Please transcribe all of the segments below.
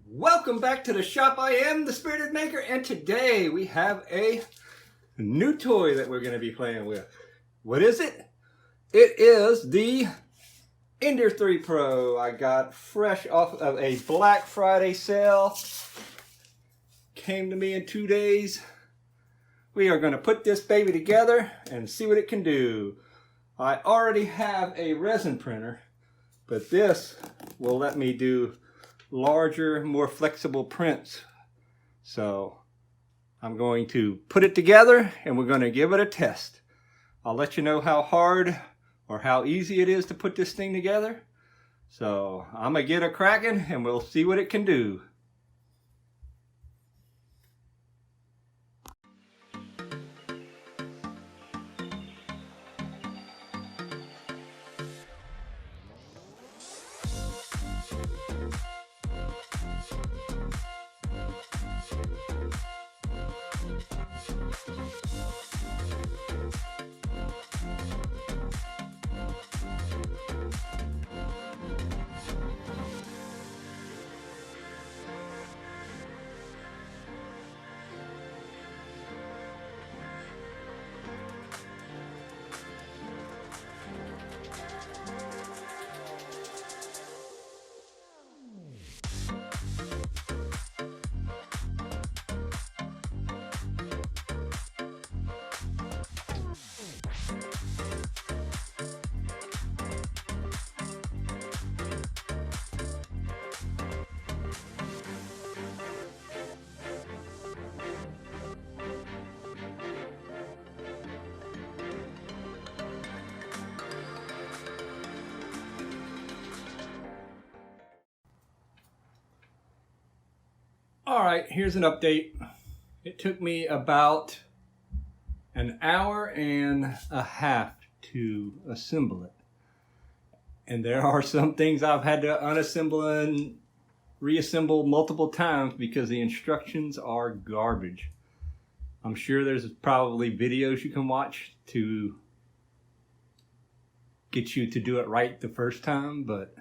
Welcome back to the shop. I am the Spirited Maker, and today we have a new toy that we're going to be playing with. What is it? It is the Ender 3 Pro. I got fresh off of a Black Friday sale. Came to me in 2 days. We are going to put this baby together and see what it can do. I already have a resin printer, but this will let me do larger, more flexible prints. So I'm going to put it together and we're going to give it a test. I'll let you know how hard or how easy it is to put this thing together. So I'm going to get it cracking and we'll see what it can do. Alright, here's an update. It took me about an hour and a half to assemble it. And there are some things I've had to unassemble and reassemble multiple times because the instructions are garbage. I'm sure there's probably videos you can watch to get you to do it right the first time, but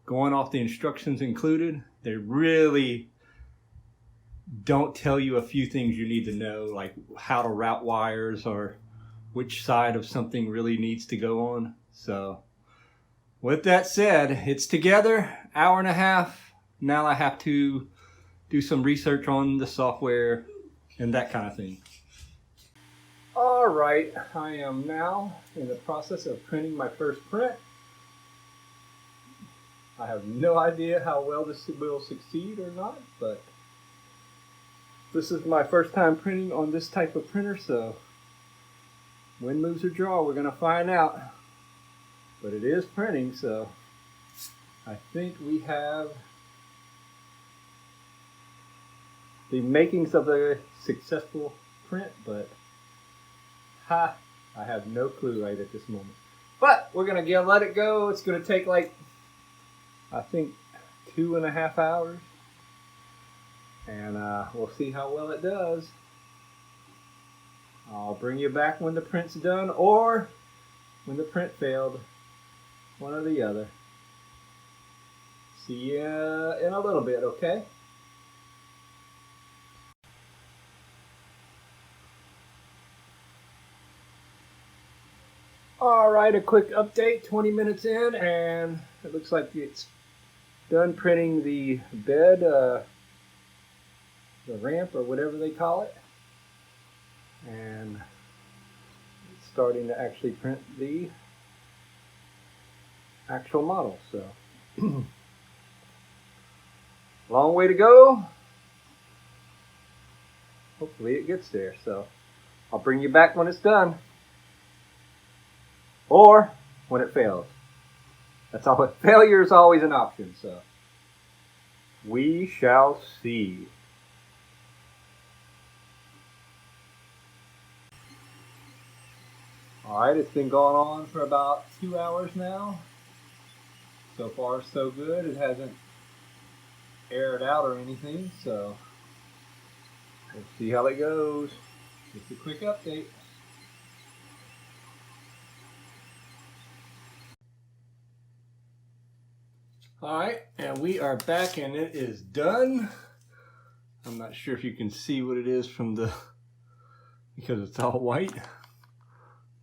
going off the instructions included, they really don't tell you a few things you need to know, like how to route wires or which side of something really needs to go on. So with that said, it's together, hour and a half. Now I have to do some research on the software and that kind of thing. All right, I am now in the process of printing my first print. I have no idea how well this will succeed or not, but this is my first time printing on this type of printer, so win, lose, or draw, we're going to find out. But it is printing, so I think we have the makings of a successful print, but I have no clue right at this moment. But we're going to let it go. It's going to take like, I think, 2.5 hours. And we'll see how well it does. I'll bring you back when the print's done or when the print failed. One or the other. See you in a little bit, okay? Alright, a quick update. 20 minutes in and it looks like it's done printing the bed. The ramp or whatever they call it, and it's starting to actually print the actual model. So long way to go. Hopefully it gets there. So I'll bring you back when it's done or when it fails. That's all. Failure is always an option, so we shall see. Alright, it's been going on for about 2 hours now. So far so good. It hasn't aired out or anything, so let's see how it goes. Just a quick update. All right, and we are back and it is done. I'm not sure if you can see what it is from the, because it's all white,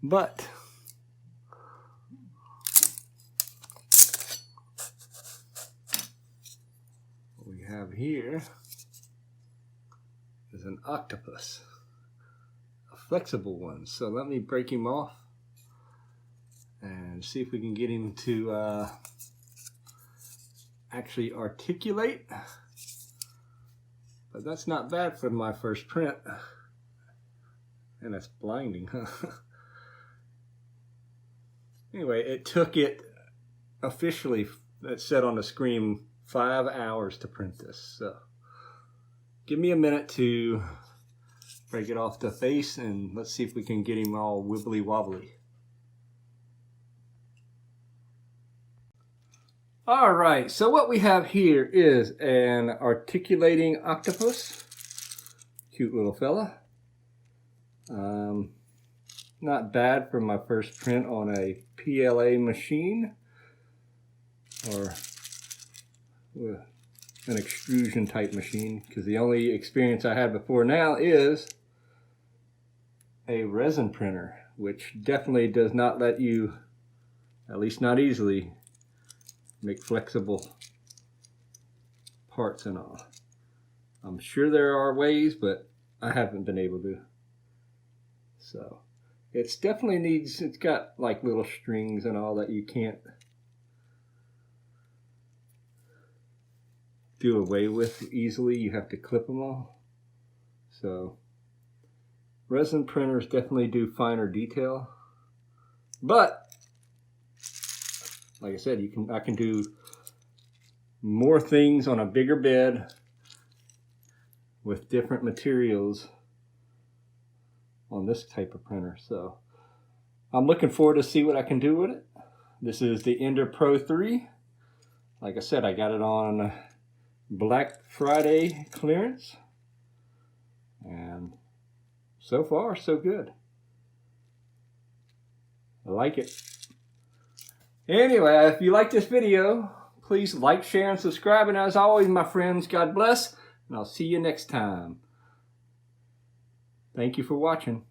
but what we have here is an octopus, a flexible one. So let me break him off and see if we can get him to actually articulate. But that's not bad for my first print. And that's blinding, huh? Anyway, it took it officially, it said on the screen, 5 hours to print this. So give me a minute to break it off the face and let's see if we can get him all wibbly wobbly. All right, so what we have here is an articulating octopus. Cute little fella. Not bad for my first print on a PLA machine or an extrusion type machine, because the only experience I had before now is a resin printer, which definitely does not let you, at least not easily, make flexible parts and all. I'm sure there are ways, but I haven't been able to. So it's definitely needs, it's got like little strings and all that you can't do away with easily. You have to clip them all. So resin printers definitely do finer detail, but like I said, I can do more things on a bigger bed with different materials on this type of printer. So I'm looking forward to see what I can do with it. This is the Ender Pro 3. Like I said, I got it on Black Friday clearance, and so far so good. I like it. Anyway, if you like this video, please like, share, and subscribe. And as always, my friends, God bless, and I'll see you next time. Thank you for watching.